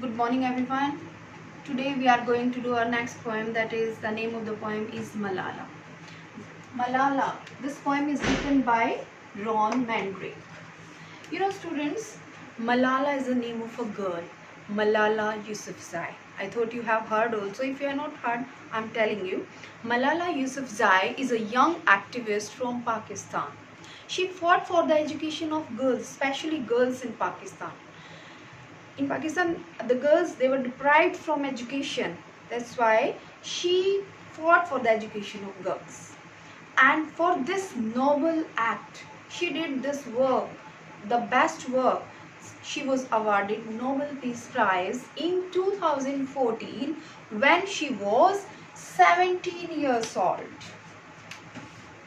Good morning everyone. Today we are going to do our next poem, that is the name of the poem is Malala. Malala. This poem is written by Ron Mandrake. Students, Malala is the name of a girl, Malala Yousafzai. I thought you have heard also. If you have not heard, I'm telling you. Malala Yousafzai is a young activist from Pakistan. She fought for the education of girls, especially girls in Pakistan. In Pakistan, the girls, they were deprived from education. That's why she fought for the education of girls. And for this noble act, she did this work, the best work. She was awarded Nobel Peace Prize in 2014 when she was 17 years old.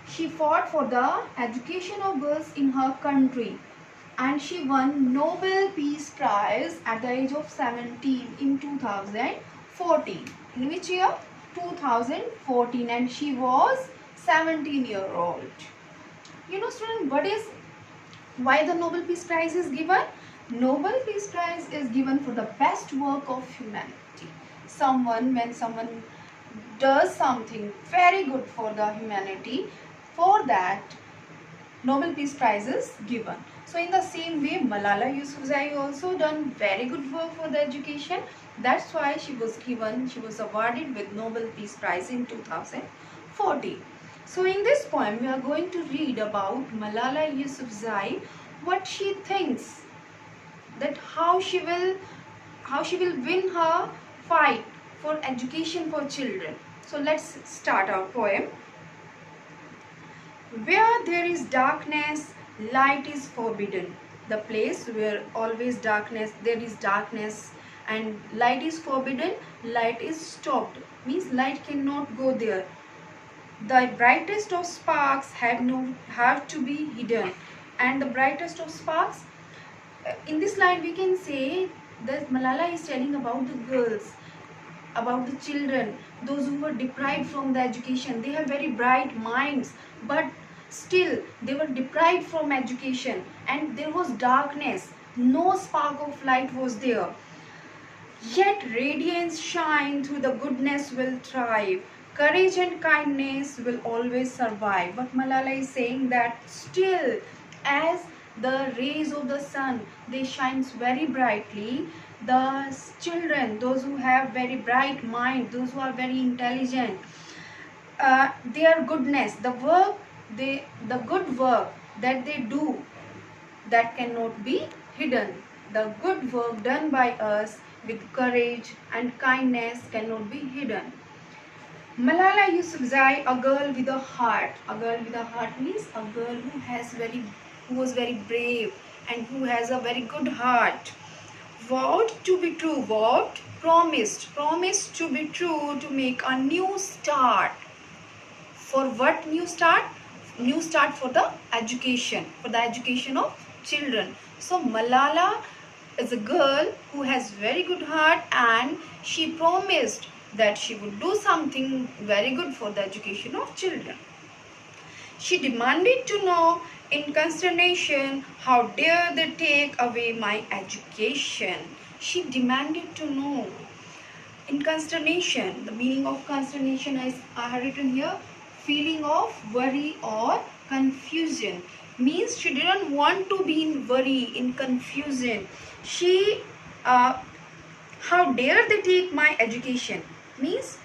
She fought for the education of girls in her country, and she won Nobel Peace Prize at the age of 17 in 2014. In which year? 2014, and she was 17-year-old. Student, why the Nobel Peace Prize is given? Nobel Peace Prize is given for the best work of humanity. When someone does something very good for the humanity, for that Nobel Peace Prize is given. So in the same way, Malala Yousafzai also done very good work for the education. That's why she was awarded with Nobel Peace Prize in 2014. So in this poem, we are going to read about Malala Yousafzai, what she thinks, that how she will win her fight for education for children. So let's start our poem. Where there is darkness, light is forbidden. The place where always darkness, there is darkness and light is forbidden, light is stopped. Means light cannot go there. The brightest of sparks have to be hidden. And the brightest of sparks, in this line we can say that Malala is telling about the girls, about the children, those who were deprived from the education. They have very bright minds, but still they were deprived from education, and there was darkness, no spark of light was there. Yet radiance shine, through the goodness will thrive, courage and kindness will always survive. But Malala is saying that still, as the rays of the sun, they shines very brightly, the children, those who have very bright mind, those who are very intelligent, their goodness, the good work that they do, that cannot be hidden. The good work done by us with courage and kindness cannot be hidden. Malala Yousafzai, a girl with a heart. A girl with a heart means a girl who was very brave and who has a very good heart. Vowed to be true, vowed, promised to be true, to make a new start. For what new start? New start for the education of children. So Malala is a girl who has very good heart, and she promised that she would do something very good for the education of children. She demanded to know in consternation, how dare they take away my education? She demanded to know in consternation. The meaning of consternation is I have written here, feeling of worry or confusion. Means she didn't want to be in worry, in confusion. She how dare they take my education? Means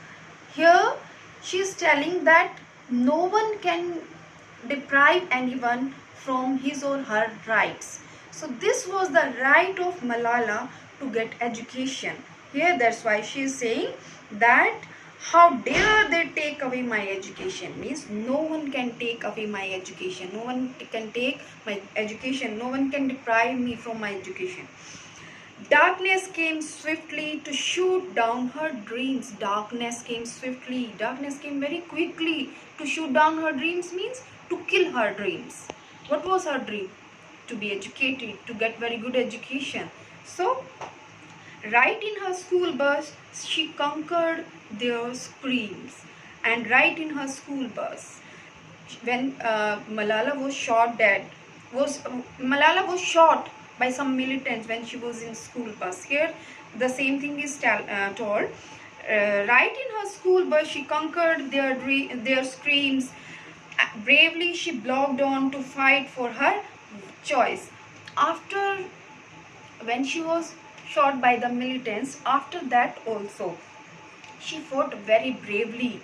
here she is telling that no one can deprive anyone from his or her rights. So this was the right of Malala to get education. Here that's why she is saying that how dare they take away my education? Means no one can take away my education. No one can take my education. No one can deprive me from my education. Darkness came swiftly to shoot down her dreams. Darkness came swiftly. Darkness came very quickly to shoot down her dreams, means to kill her dreams. What was her dream? To be educated, to get very good education. So, right in her school bus, she conquered their screams. And right in her school bus, when Malala was shot by some militants when she was in school bus. Here the same thing is told. Right in her school bus, she conquered their screams. Bravely, she blocked on to fight for her choice. After, when she was shot by the militants, after that also, she fought very bravely.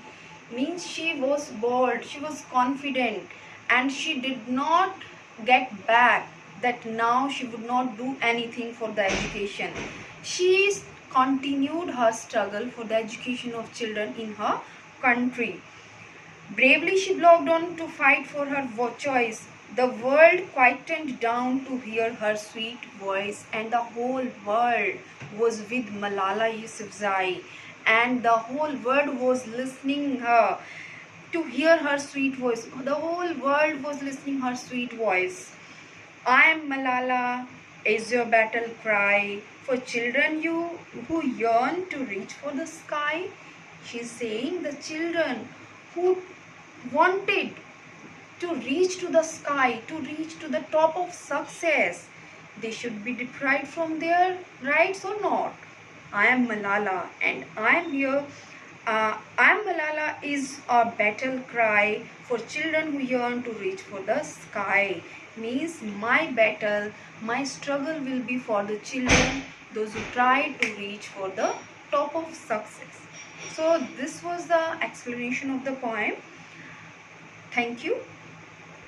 Means she was bold, she was confident, and she did not get back that now she would not do anything for the education. She continued her struggle for the education of children in her country. Bravely she blocked on to fight for her choice. The world quietened down to hear her sweet voice, and the whole world was with Malala Yousafzai, and the whole world was listening her to hear her sweet voice. The whole world was listening her sweet voice. I am Malala is your battle cry for children you who yearn to reach for the sky. She's saying the children who wanted to reach to the sky, to reach to the top of success, they should be deprived from their rights or not. I am Malala and I am here. I am Malala is a battle cry for children who yearn to reach for the sky. Means my battle, my struggle will be for the children, those who try to reach for the top of success. So this was the explanation of the poem. Thank you.